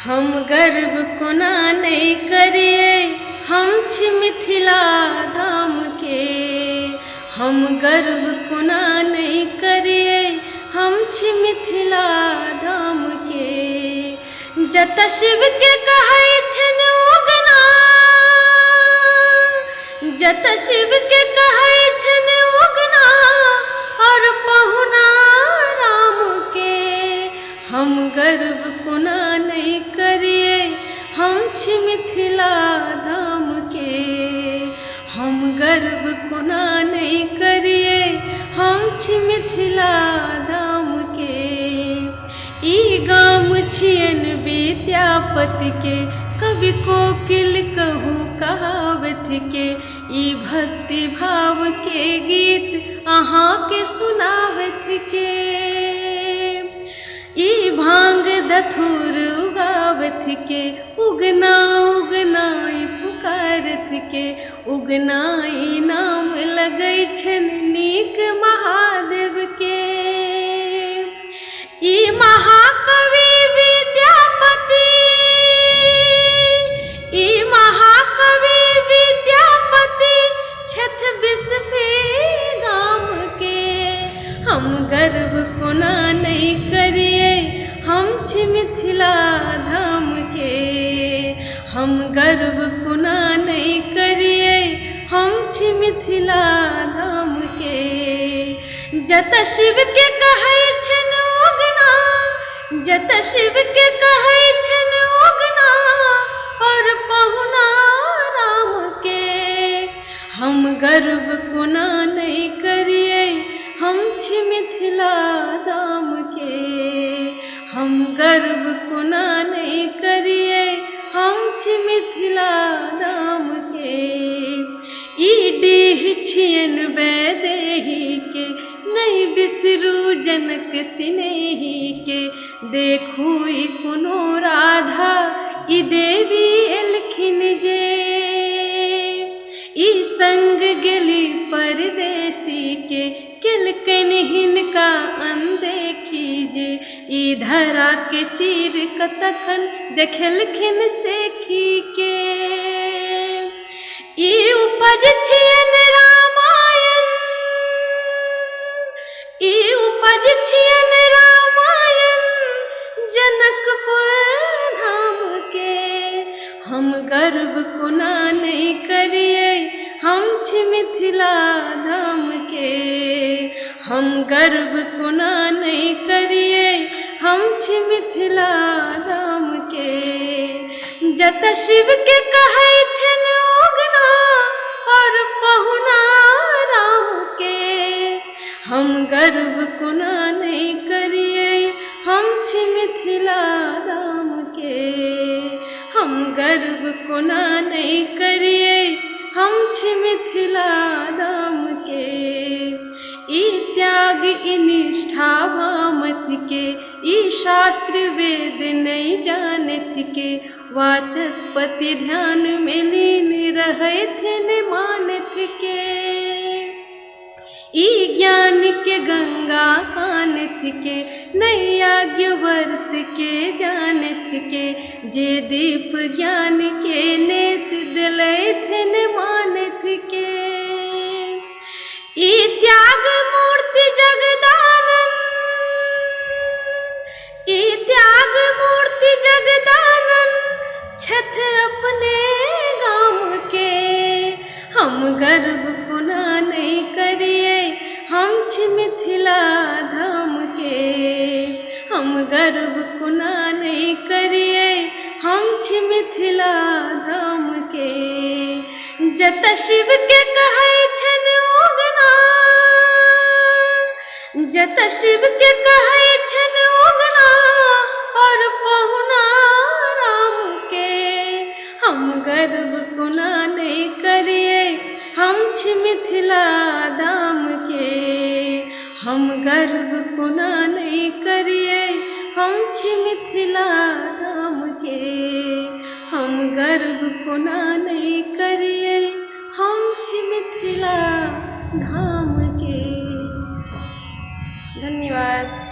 हम गर्व कोना नहीं करिए, हम छी मिथिला धाम के। हम गर्व कोना नहीं करिए, हम छी मिथिला धाम के। जत शिव के कहै छन उगना, जत शिव के कहै छन उगना, और पहुना राम के। हम गर्व कोना नहीं करिए, हम छी मिथिला धाम के। हम गर्व कोना नहीं करिए, हम छी मिथिला धाम के। ई गाम छियन विद्यापति के, कवि कोकिल कहू कहावत के। ई भक्ति भाव के गीत अहाँ के सुनावत के। ई भांग धथुर उगावत के, उगना उगना ई पुकारत के। उगना ई नाम लगै छन नीक महादेव के। ई महाकवि विद्यापति, ई महाकवि विद्यापति छथ बिस्फे गाम के। हम गर्व कोना नहीं करिए, हम छी मिथिला धाम के। हम गर्व कोना नहीं करिए, हम छी मिथिला धाम के। जत शिव के कहै छन उगना, जत शिव के कहै छन उगना, और पहुना राम के। हम गर्व कोना नहीं करिए, हम छी मिथिला धाम के। हम गर्व कोना नहीं करिए, हम छी मिथिला धाम के। ई डीह छियन वैदेही के, नहीं बिसरू जनक सिनेही के। देखू ई कोनो राधा, ई देवी एलखिन जे। ई संग गेली परदेसी के, केलकन हिनका अनदेखी जे। ई धरा के चीर कतखन देखेलखिन सेखी के। ई उपज छियन रामायण, ई उपज छियन रामायण जनकपुर धाम के। हम गर्व कोना नहीं करिए, हम छी मिथिला धाम के। हम गर्व कोना नहीं करिए, हम छी मिथिला धाम के। जत शिव के कहै छन उगना, और पहुना राम के। हम गर्व कोना नहीं करिए, हम छी मिथिला धाम के। हम गर्व कोना नहीं करिए, हम छी मिथिला धाम के। ई त्याग ई निष्ठा भामत के, ई शास्त्र वेद नहीं जानत के। वाचस्पति ध्यान में लीन रहथिन मानत के। ई ज्ञान के गंगा आनत के, नैया व्रत के जानत के। जे दीप ज्ञान के नेस दिलैथिन मानत के। ई त्याग मूर्ति जगदानन, ई त्याग मूर्ति जगदानन छथ अपने गाम के। हम गर्व कोना नहीं करिए, हम छी मिथिला धाम के। हम गर्व कोना नहीं करिए, हम छी मिथिला धाम के। जत शिव के कहै छन उगना, जत शिव के कहै छन उगना, और पहुना राम के। हम गर्व कोना नहीं करिए, हम छी मिथिला धाम के। हम गर्व कोना नहीं करिए, हम छी मिथिला धाम के। हम गर्व कोना नहीं करिए, हम छी मिथिला धाम के। धन्यवाद।